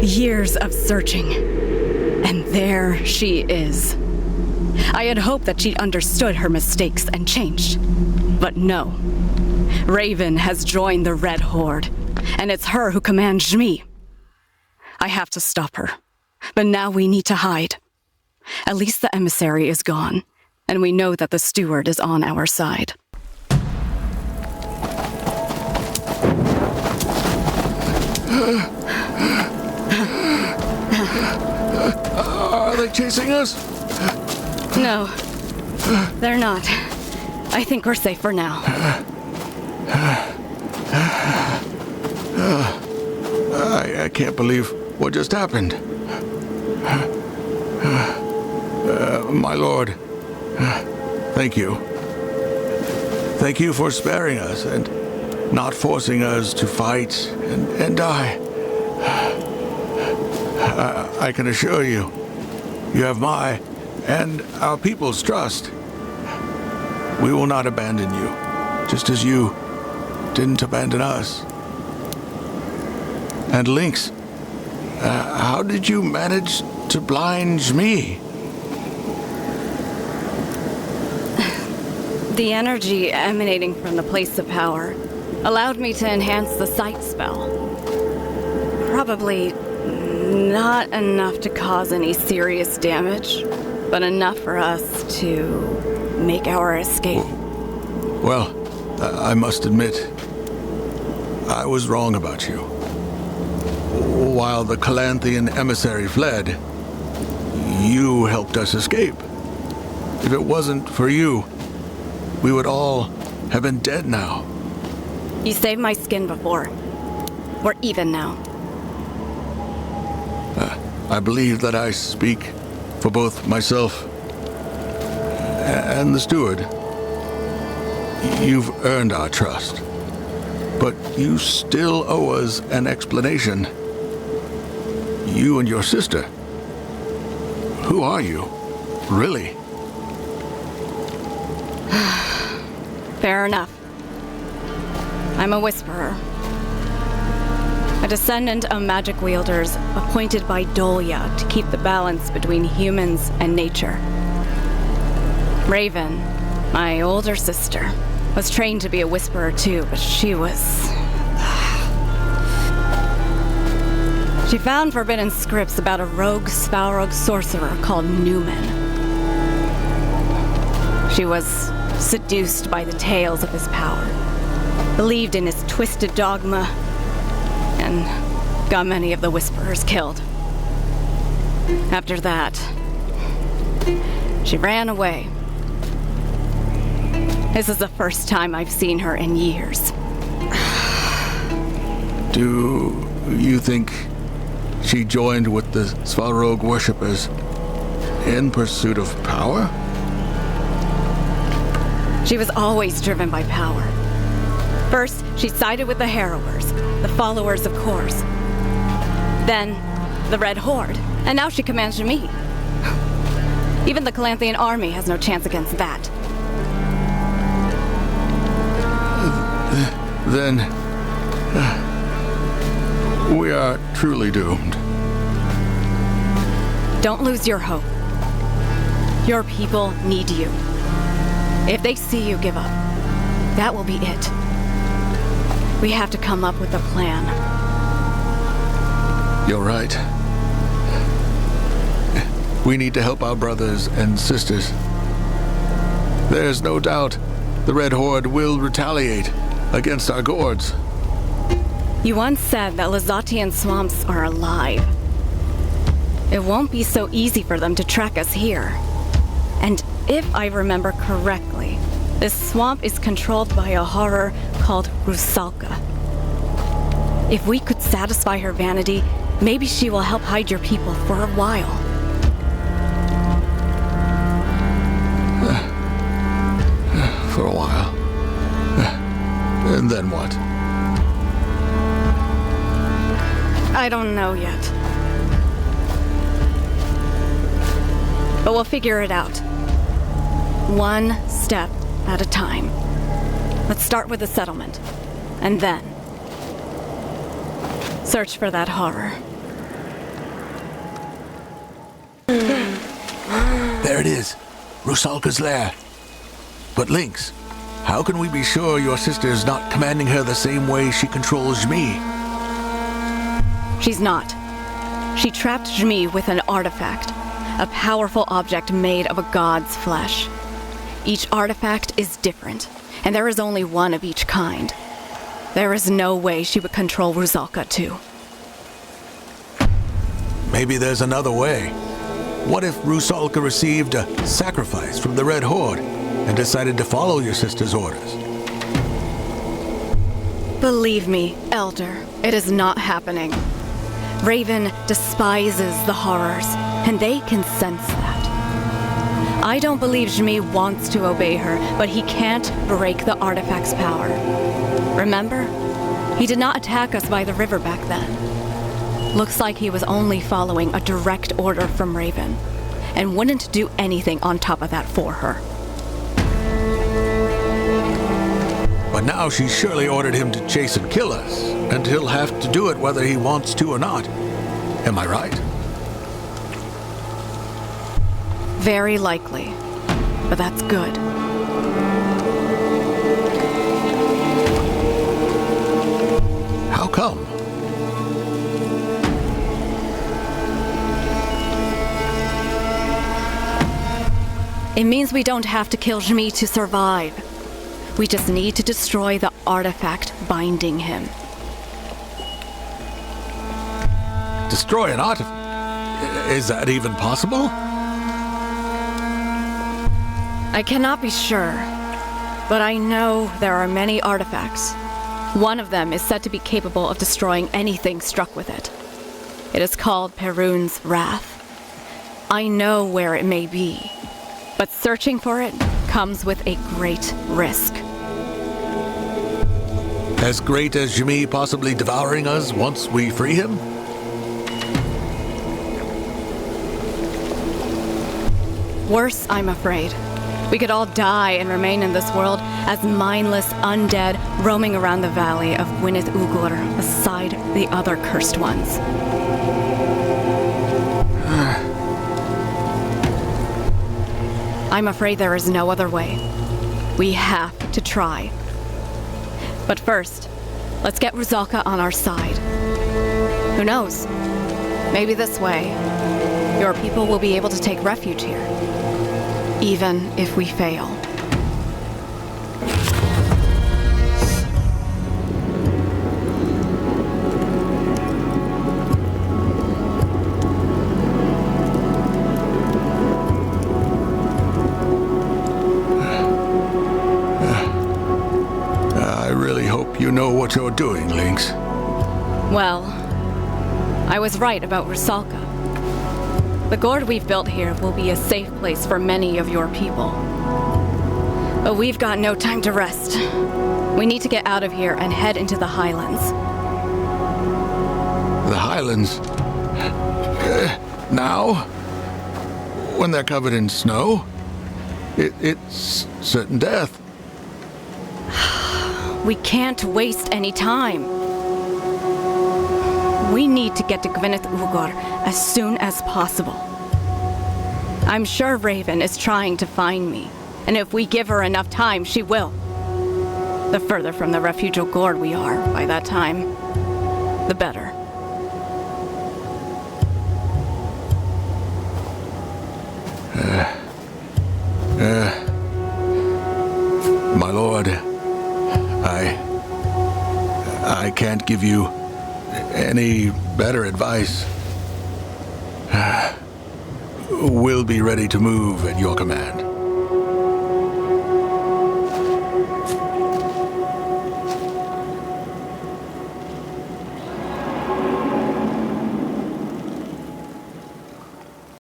Years of searching. And there she is. I had hoped that she'd understood her mistakes and changed. But no. Raven has joined the Red Horde, and it's her who commands me. I have to stop her, but now we need to hide. At least the emissary is gone, and we know that the steward is on our side. Are they chasing us? No, they're not. I think we're safe for now. I can't believe what just happened. My lord, thank you. Thank you for sparing us and not forcing us to fight and die. I can assure you, you have my and our people's trust. We will not abandon you, just as you didn't abandon us. And Lynx, how did you manage to blind me? The energy emanating from the place of power allowed me to enhance the sight spell. Probably not enough to cause any serious damage, but enough for us to make our escape. Well, I must admit, I was wrong about you. While the Calanthian emissary fled, you helped us escape. If it wasn't for you, we would all have been dead now. You saved my skin before. We're even now. I believe that I speak for both myself and the steward. You've earned our trust, but you still owe us an explanation. You and your sister. Who are you, really? Fair enough. I'm a Whisperer. A descendant of magic wielders appointed by Dolia to keep the balance between humans and nature. Raven, my older sister, was trained to be a Whisperer too, but she found forbidden scripts about a rogue Svalrog sorcerer called Newman. She was seduced by the tales of his power, believed in his twisted dogma, and got many of the Whisperers killed. After that, she ran away. This is the first time I've seen her in years. Do you think she joined with the Svalrog worshippers in pursuit of power? She was always driven by power. First, she sided with the Harrowers, the followers of Kors. Then, the Red Horde, and now she commands me. Even the Calanthian army has no chance against that. Then, we are truly doomed. Don't lose your hope. Your people need you. If they see you give up, that will be it. We have to come up with a plan. You're right. We need to help our brothers and sisters. There's no doubt the Red Horde will retaliate against our Gords. You once said that Lazatian swamps are alive. It won't be so easy for them to track us here. And if I remember correctly, this swamp is controlled by a horror called Rusalka. If we could satisfy her vanity, maybe she will help hide your people for a while. For a while. And then what? I don't know yet. But we'll figure it out. One step at a time. Let's start with the settlement. And then search for that horror. There it is. Rusalka's lair. But Lynx, how can we be sure your sister is not commanding her the same way she controls me? She's not. She trapped Jmi with an artifact, a powerful object made of a god's flesh. Each artifact is different, and there is only one of each kind. There is no way she would control Rusalka too. Maybe there's another way. What if Rusalka received a sacrifice from the Red Horde and decided to follow your sister's orders? Believe me, Elder, it is not happening. Raven despises the horrors, and they can sense that. I don't believe Jmi wants to obey her, but he can't break the artifact's power. Remember? He did not attack us by the river back then. Looks like he was only following a direct order from Raven, and wouldn't do anything on top of that for her. But now she's surely ordered him to chase and kill us, and he'll have to do it whether he wants to or not. Am I right? Very likely, but that's good. How come? It means we don't have to kill Jmi to survive. We just need to destroy the artifact binding him. Destroy an artifact? Is that even possible? I cannot be sure, but I know there are many artifacts. One of them is said to be capable of destroying anything struck with it. It is called Perun's Wrath. I know where it may be, but searching for it comes with a great risk. As great as Jmi possibly devouring us once we free him? Worse, I'm afraid. We could all die and remain in this world as mindless undead roaming around the valley of Gwyneth Ugur beside the other cursed ones. I'm afraid there is no other way. We have to try. But first, let's get Rusalka on our side. Who knows? Maybe this way, your people will be able to take refuge here. Even if we fail. I really hope you know what you're doing, Lynx. Well, I was right about Rusalka. The Gord we've built here will be a safe place for many of your people. But we've got no time to rest. We need to get out of here and head into the Highlands. The Highlands? Now? When they're covered in snow? It's certain death. We can't waste any time. We need to get to Gwyneth Ugur as soon as possible. I'm sure Raven is trying to find me, and if we give her enough time, she will. The further from the refuge of Gord we are by that time, the better. My lord, I can't give you any better advice. We'll be ready to move at your command.